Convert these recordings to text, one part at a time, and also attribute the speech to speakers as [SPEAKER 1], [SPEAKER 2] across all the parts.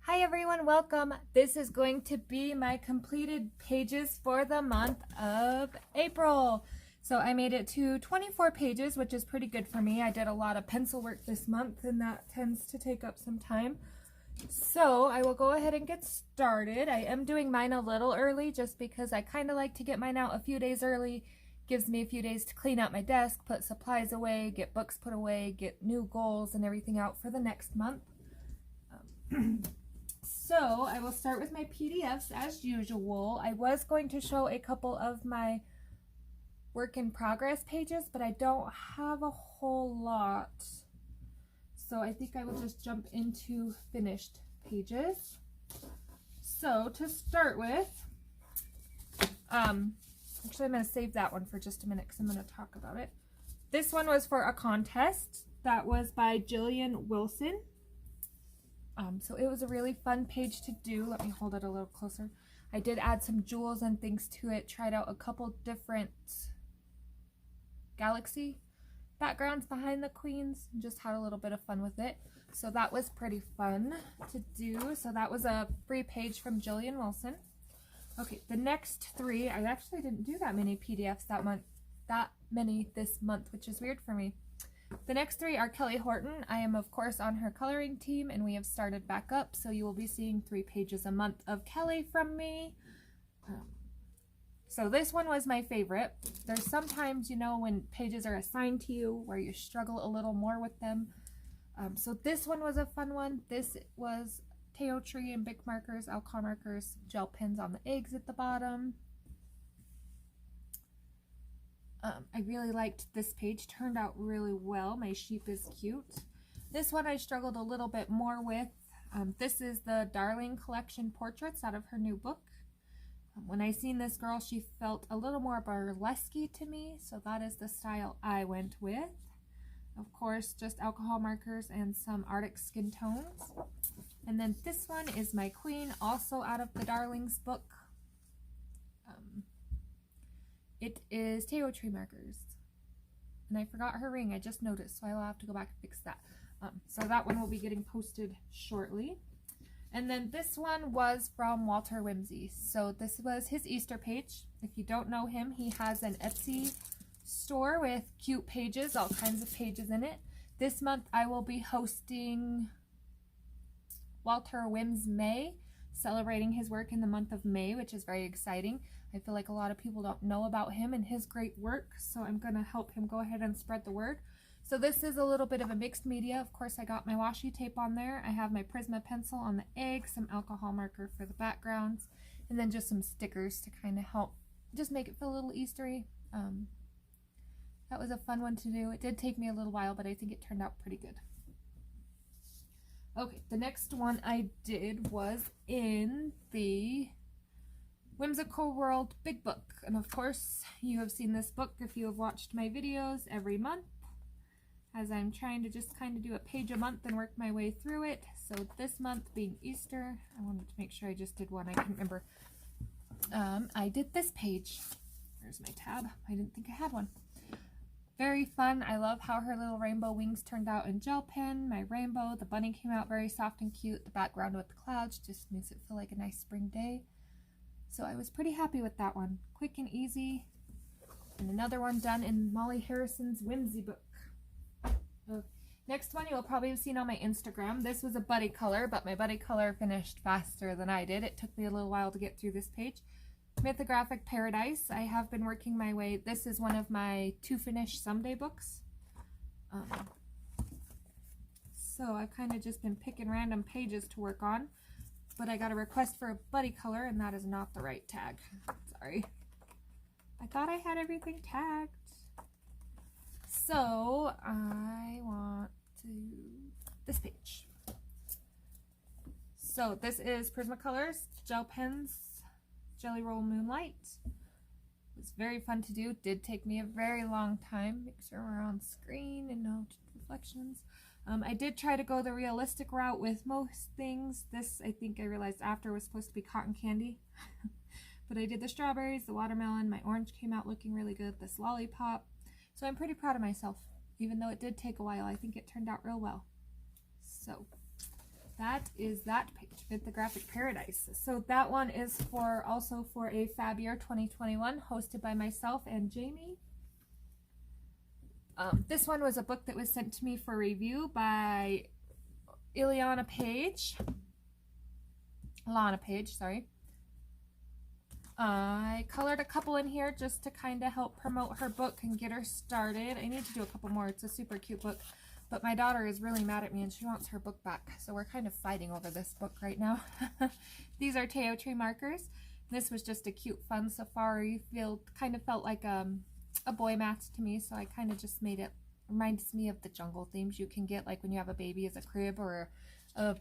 [SPEAKER 1] Hi everyone, welcome. This is going to be my completed pages for the month of April. So I made it to 24 pages, which is pretty good for me. I did a lot of pencil work this month and that tends to take up some time. So I will go ahead and get started. I am doing mine a little early just because I kind of like to get mine out a few days early. Gives me a few days to clean out my desk, put supplies away, get books put away, get new goals and everything out for the next month. So I will start with my PDFs as usual. I was going to show a couple of my work in progress pages, but I don't have a whole lot. So I think I will just jump into finished pages. So to start with, actually I'm going to save that one for just a minute because I'm going to talk about it. This one was for a contest that was by Jillian Wilson. So it was a really fun page to do. Let me hold it a little closer. I did add some jewels and things to it, tried out a couple different galaxy backgrounds behind the queens, and just had a little bit of fun with it. So that was pretty fun to do. So that was a free page from Jillian Wilson. Okay, the next three, I actually didn't do that many PDFs this month, which is weird for me. The next three are Kelly Horton. I am of course on her coloring team and we have started back up, so you will be seeing 3 pages a month of Kelly from me. So this one was my favorite. There's sometimes, you know, when pages are assigned to you where you struggle a little more with them. So this one was a fun one. This was Teo Tree and Bic markers, alcohol markers, gel pens on the eggs at the bottom. I really liked this page, turned out really well. My sheep is cute. This one I struggled a little bit more with. This is the Darling Collection Portraits out of her new book. When I seen this girl, she felt a little more burlesque-y to me, so that is the style I went with. Of course, just alcohol markers and some Arctic skin tones. And then this one is my queen, also out of the Darlings book. It is Teo Tree markers. And I forgot her ring, I just noticed, so I will have to go back and fix that. So that one will be getting posted shortly. And then this one was from Walter Whimsy. So this was his Easter page. If you don't know him, he has an Etsy store with cute pages, all kinds of pages in it. This month I will be hosting Walter Whims May, celebrating his work in the month of May, which is very exciting. I feel like a lot of people don't know about him and his great work, so I'm going to help him go ahead and spread the word. So this is a little bit of a mixed media. Of course, I got my washi tape on there. I have my Prisma pencil on the egg, some alcohol marker for the backgrounds, and then just some stickers to kind of help just make it feel a little Eastery. That was a fun one to do. It did take me a little while, but I think it turned out pretty good. Okay, the next one I did was in the Whimsical World Big Book. And of course, you have seen this book if you have watched my videos every month, as I'm trying to just kind of do a page a month and work my way through it. So this month being Easter, I wanted to make sure I just did one. I couldn't remember. I did this page. There's my tab. I didn't think I had one. Very fun. I love how her little rainbow wings turned out in gel pen. My rainbow, the bunny came out very soft and cute. The background with the clouds just makes it feel like a nice spring day. So I was pretty happy with that one. Quick and easy. And another one done in Molly Harrison's Whimsy book. Next one you'll probably have seen on my Instagram. This was a buddy color, but my buddy color finished faster than I did. It took me a little while to get through this page. Mythographic Paradise. I have been working my way. This is one of my to finish someday books. So I've kind of just been picking random pages to work on. But I got a request for a buddy color, and that is not the right tag. Sorry. I thought I had everything tagged. So I want to this page. So this is Prismacolors gel pens, Jelly Roll Moonlight. It was very fun to do. Did take me a very long time. Make sure we're on screen and no reflections. I did try to go the realistic route with most things. This, I think I realized after, was supposed to be cotton candy. But I did the strawberries, the watermelon, my orange came out looking really good, this lollipop. So I'm pretty proud of myself. Even though it did take a while, I think it turned out real well. So that is that page, Fit the Graphic Paradise. So that one is for also for a Fab Year 2021, hosted by myself and Jamie. This one was a book that was sent to me for review by Lana Page, sorry. I colored a couple in here just to kind of help promote her book and get her started. I need to do a couple more. It's a super cute book, but my daughter is really mad at me and she wants her book back, so we're kind of fighting over this book right now. These are Teo Tree markers. This was just a cute, fun safari. Kind of felt like a boy mat to me, so I kind of just made it. Reminds me of the jungle themes you can get, like when you have a baby as a crib or a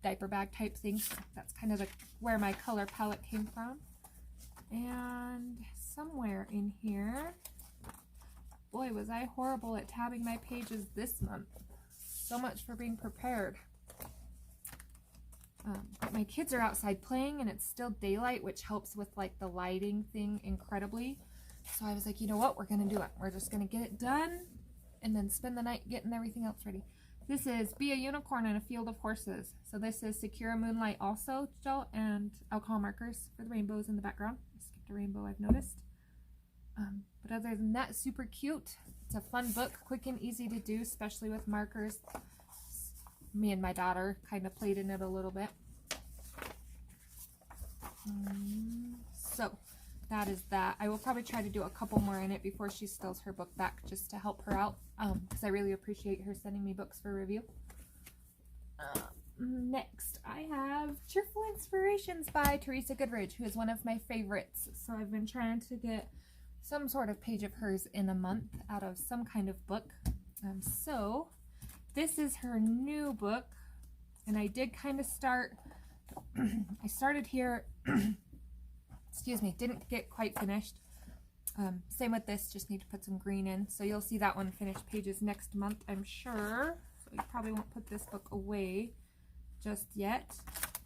[SPEAKER 1] diaper bag type thing. So that's kind of where my color palette came from. And somewhere in here, boy, was I horrible at tabbing my pages this month. So much for being prepared. But my kids are outside playing and it's still daylight, which helps with like the lighting thing incredibly. So I was like, you know what, we're gonna do it. We're just gonna get it done and then spend the night getting everything else ready. This is Be a Unicorn in a Field of Horses. So this is Secure Moonlight also, gel and alcohol markers for the rainbows in the background. I skipped a rainbow, I've noticed. But other than that, super cute. It's a fun book, quick and easy to do, especially with markers. Me and my daughter kind of played in it a little bit. So that is that. I will probably try to do a couple more in it before she steals her book back, just to help her out, because I really appreciate her sending me books for review. Next, I have Cheerful Inspirations by Teresa Goodridge, who is one of my favorites. So I've been trying to get some sort of page of hers in a month out of some kind of book. So this is her new book, and I did kind of start, I started here, excuse me, didn't get quite finished. Same with this, just need to put some green in. So you'll see that one finished pages next month, I'm sure. So you probably won't put this book away just yet.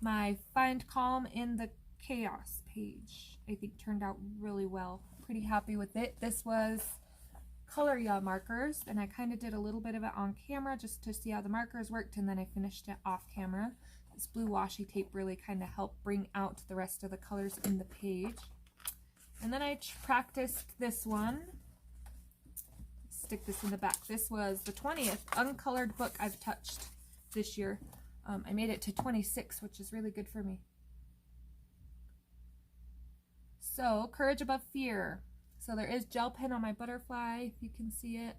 [SPEAKER 1] My Find Calm in the Chaos page, I think, turned out really well. Pretty happy with it. This was color yaw markers, and I kind of did a little bit of it on camera just to see how the markers worked, and then I finished it off camera. This blue washi tape really kind of helped bring out the rest of the colors in the page. And then I practiced this one. Stick this in the back. This was the 20th uncolored book I've touched this year. I made it to 26, which is really good for me. So, Courage Above Fear. So there is gel pen on my butterfly, if you can see it.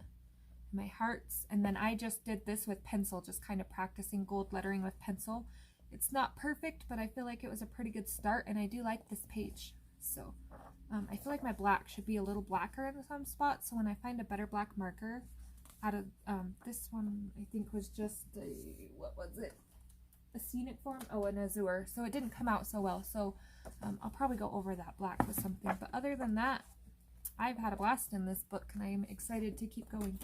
[SPEAKER 1] My hearts. And then I just did this with pencil, just kind of practicing gold lettering with pencil. It's not perfect, but I feel like it was a pretty good start, and I do like this page. So I feel like my black should be a little blacker in some spots, so when I find a better black marker out of this one, I think was just a, what was it? A scenic form? Oh, an azure. So it didn't come out so well, so I'll probably go over that black with something. But other than that, I've had a blast in this book, and I am excited to keep going.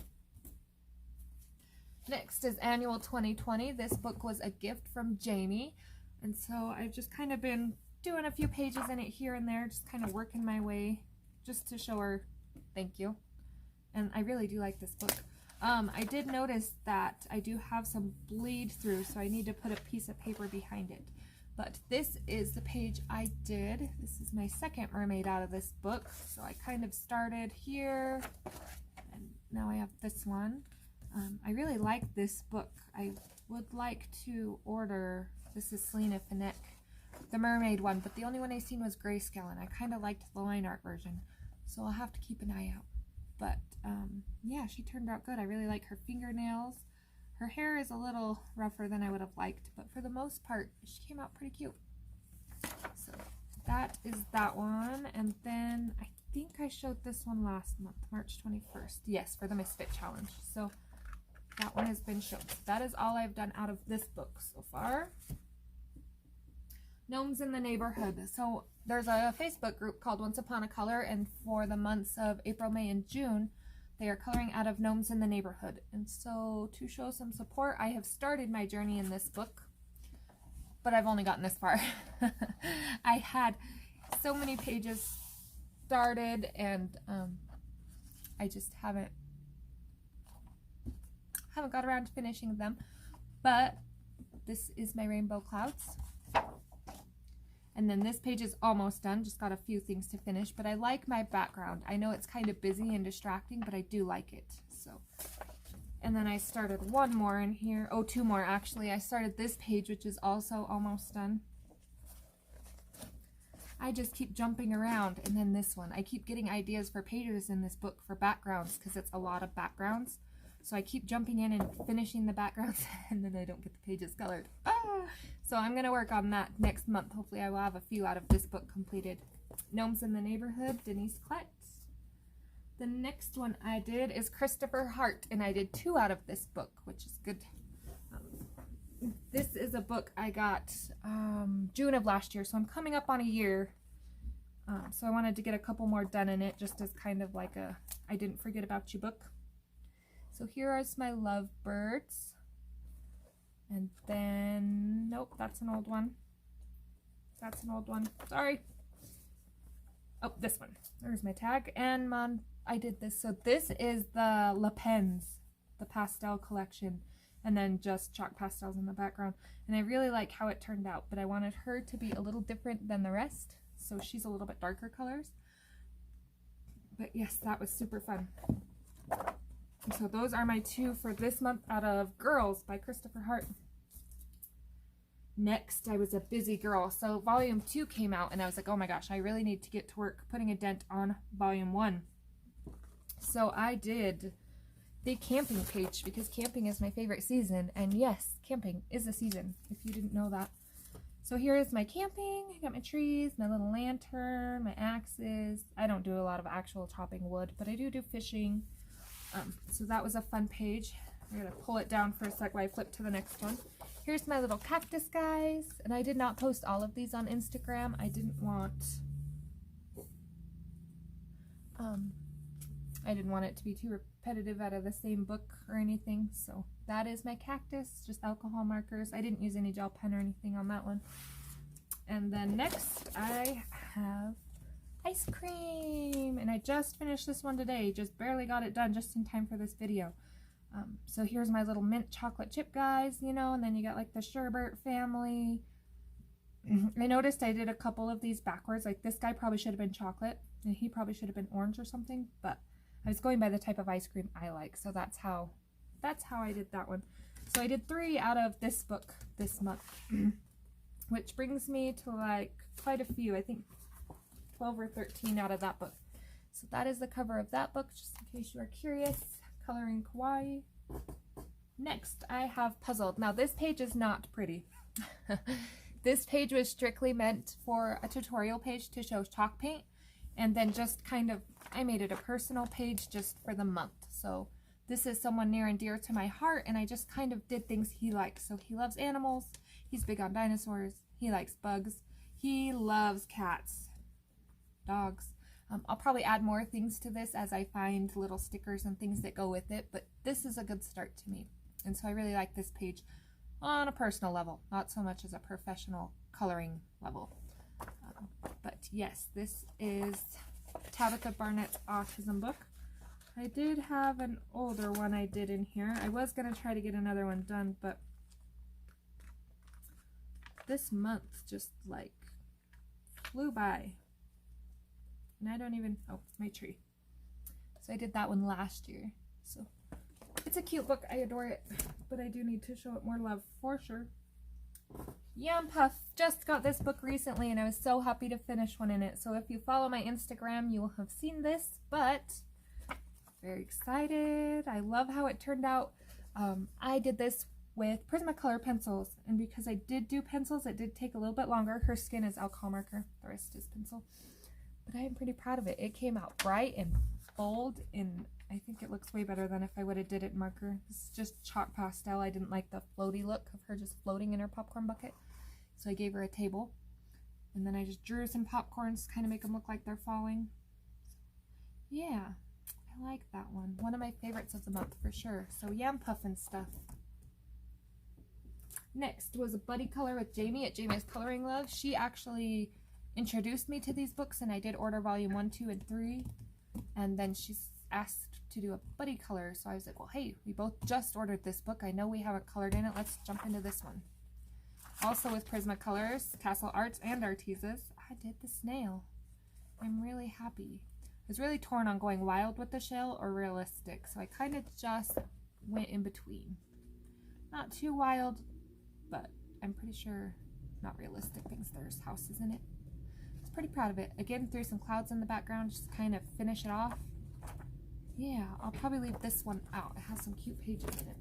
[SPEAKER 1] Next is Annual 2020. This book was a gift from Jamie, and so I've just kind of been doing a few pages in it here and there, just kind of working my way just to show her thank you. And I really do like this book. I did notice that I do have some bleed through, so I need to put a piece of paper behind it. But this is the page I did. This is my second mermaid out of this book. So I kind of started here, and now I have this one. I really like this book. I would like to order, this is Selena Finneck, the mermaid one, but the only one I seen was grayscale, and I kind of liked the line art version. So I'll have to keep an eye out. But yeah, she turned out good. I really like her fingernails. Her hair is a little rougher than I would have liked, but for the most part, she came out pretty cute. So that is that one. And then I think I showed this one last month, March 21st. Yes, for the Misfit Challenge. So that one has been shown. That is all I've done out of this book so far. Gnomes in the Neighborhood. So there's a Facebook group called Once Upon a Color, and for the months of April, May, and June, they are coloring out of Gnomes in the Neighborhood. And so to show some support, I have started my journey in this book, but I've only gotten this far. I had so many pages started, and I just haven't got around to finishing them. But This is my rainbow clouds. And then this page is almost done, just got a few things to finish, but I like my background. I know it's kind of busy and distracting, but I do like it. So, and then I started one more in here. Oh, two more actually. I started this page, which is also almost done. I just keep jumping around. And then this one. I keep getting ideas for pages in this book for backgrounds because it's a lot of backgrounds. So I keep jumping in and finishing the backgrounds and then I don't get the pages colored. So I'm going to work on that next month. Hopefully I will have a few out of this book completed. Gnomes in the Neighborhood, Denise Klett. The next one I did is Christopher Hart, and I did 2 out of this book, which is good. This is a book I got June of last year, so I'm coming up on a year. So I wanted to get a couple more done in it, just as kind of like a I didn't forget about you book. So here are my lovebirds. And then, nope, that's an old one. That's an old one. Sorry. Oh, this one. There's my tag. And I did this. So this is the Le Pens, the pastel collection. And then just chalk pastels in the background. And I really like how it turned out. But I wanted her to be a little different than the rest. So she's a little bit darker colors. But yes, that was super fun. So those are my 2 for this month out of Girls by Christopher Hart. Next, I was a busy girl. So volume 2 came out and I was like, oh my gosh, I really need to get to work putting a dent on volume 1. So I did the camping page because camping is my favorite season. And yes, camping is a season, if you didn't know that. So here is my camping. I got my trees, my little lantern, my axes. I don't do a lot of actual chopping wood, but I do fishing. So that was a fun page. I'm going to pull it down for a sec while I flip to the next one. Here's my little cactus guys. And I did not post all of these on Instagram. I didn't want it to be too repetitive out of the same book or anything. So that is my cactus, just alcohol markers. I didn't use any gel pen or anything on that one. And then next I have ice cream, and I just finished this one today, just barely got it done just in time for this video. So here's my little mint chocolate chip guys, you know, and then you got like the sherbet family. I noticed I did a couple of these backwards, like this guy probably should have been chocolate and he probably should have been orange or something, but I was going by the type of ice cream I like, so that's how I did that one. So I did 3 out of this book this month, which brings me to like quite a few, I think 12 or 13 out of that book. So that is the cover of that book, just in case you are curious. Coloring Kawaii. Next, I have Puzzled. Now this page is not pretty. This page was strictly meant for a tutorial page to show chalk paint, and then just kind of, I made it a personal page just for the month. So this is someone near and dear to my heart, and I just kind of did things he likes. So he loves animals, he's big on dinosaurs, he likes bugs, he loves cats, dogs. I'll probably add more things to this as I find little stickers and things that go with it, but this is a good start to me. And so I really like this page on a personal level, not so much as a professional coloring level. But yes, this is Tabitha Barnett's autism book. I did have an older one I did in here. I was going to try to get another one done, but this month just like flew by. And I don't even, oh, my tree. So I did that one last year. So it's a cute book. I adore it. But I do need to show it more love for sure. Yam Puff just got this book recently and I was so happy to finish one in it. So if you follow my Instagram, you will have seen this. But very excited. I love how it turned out. I did this with Prismacolor pencils. And because I did do pencils, it did take a little bit longer. Her skin is alcohol marker. The rest is pencil. But I am pretty proud of it. It came out bright and bold, and I think it looks way better than if I would have did it in marker. This is just chalk pastel. I didn't like the floaty look of her just floating in her popcorn bucket. So I gave her a table. And then I just drew some popcorns, kind of make them look like they're falling. Yeah, I like that one. One of my favorites of the month for sure. So Yam Puff and stuff. Next was a buddy color with Jamie at Jamie's Coloring Love. She actually introduced me to these books, and I did order volume 1, 2, and 3, and then she's asked to do a buddy color, so I was like, well, hey, we both just ordered this book. I know we haven't colored in it. Let's jump into this one. Also with Prismacolors, Castle Arts, and Artisas, I did the snail. I'm really happy. I was really torn on going wild with the shell or realistic, so I kind of just went in between. Not too wild, but I'm pretty sure not realistic things. There's houses in it. I was pretty proud of it. Again, threw some clouds in the background just to kind of finish it off. Yeah, I'll probably leave this one out. It has some cute pages in it.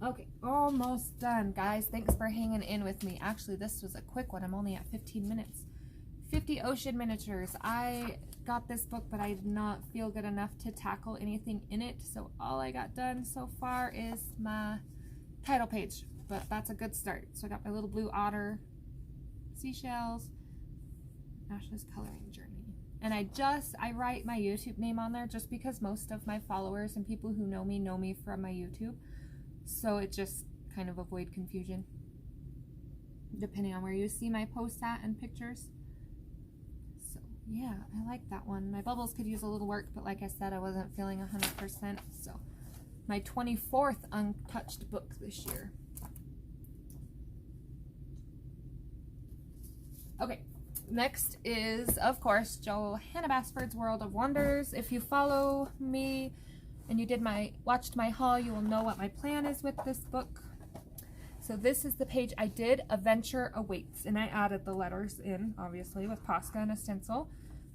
[SPEAKER 1] Okay, almost done, guys. Thanks for hanging in with me. Actually, this was a quick one. I'm only at 15 minutes. 50 ocean miniatures. I got this book, but I did not feel good enough to tackle anything in it, so all I got done so far is my title page, but that's a good start. So I got my little blue otter, seashells, Ash's coloring journey, and I write my YouTube name on there just because most of my followers and people who know me from my YouTube, so it just kind of avoid confusion depending on where you see my posts at and pictures. Yeah, I like that one. My bubbles could use a little work, but like I said, I wasn't feeling 100%. So, my 24th untouched book this year. Okay, next is, of course, Johanna Basford's World of Wonders. If you follow me and you watched my haul, you will know what my plan is with this book. So this is the page I did, Adventure Awaits, and I added the letters in, obviously, with Posca and a stencil.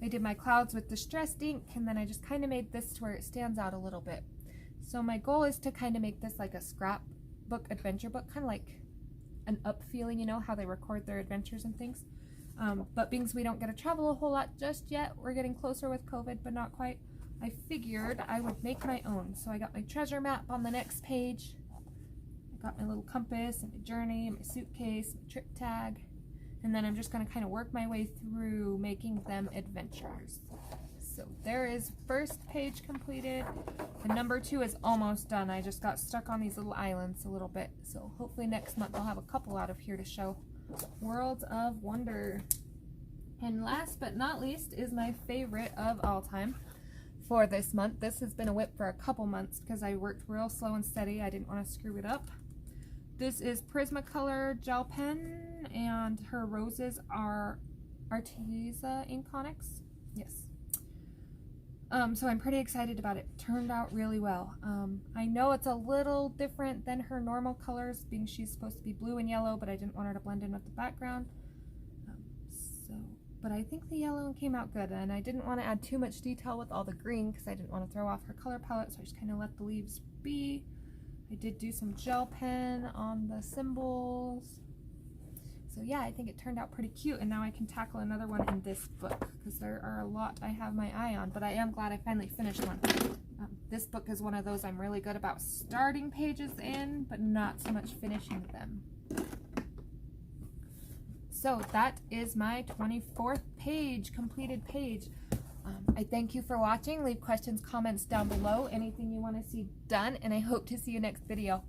[SPEAKER 1] I did my clouds with distressed ink, and then I just kind of made this to where it stands out a little bit. So my goal is to kind of make this like a scrapbook adventure book, kind of like an Up feeling, you know, how they record their adventures and things. But being we don't get to travel a whole lot just yet, we're getting closer with COVID, but not quite, I figured I would make my own. So I got my treasure map on the next page. Got my little compass and my journey, my suitcase, my trip tag, and then I'm just going to kind of work my way through making them adventures. So there is first page completed, and number 2 is almost done. I just got stuck on these little islands a little bit, so hopefully next month I'll have a couple out of here to show. Worlds of Wonder. And last but not least is my favorite of all time for this month. This has been a whip for a couple months because I worked real slow and steady. I didn't want to screw it up. This is Prismacolor gel pen, and her roses are Artesa Inconics. Yes. So I'm pretty excited about it. Turned out really well. I know it's a little different than her normal colors, being she's supposed to be blue and yellow, but I didn't want her to blend in with the background. But I think the yellow came out good, and I didn't want to add too much detail with all the green because I didn't want to throw off her color palette, so I just kind of let the leaves be. I did do some gel pen on the symbols. So yeah, I think it turned out pretty cute, and now I can tackle another one in this book because there are a lot I have my eye on, but I am glad I finally finished one. This book is one of those I'm really good about starting pages in, but not so much finishing them. So that is my 24th page, completed page. I thank you for watching. Leave questions, comments down below, anything you want to see done, and I hope to see you next video.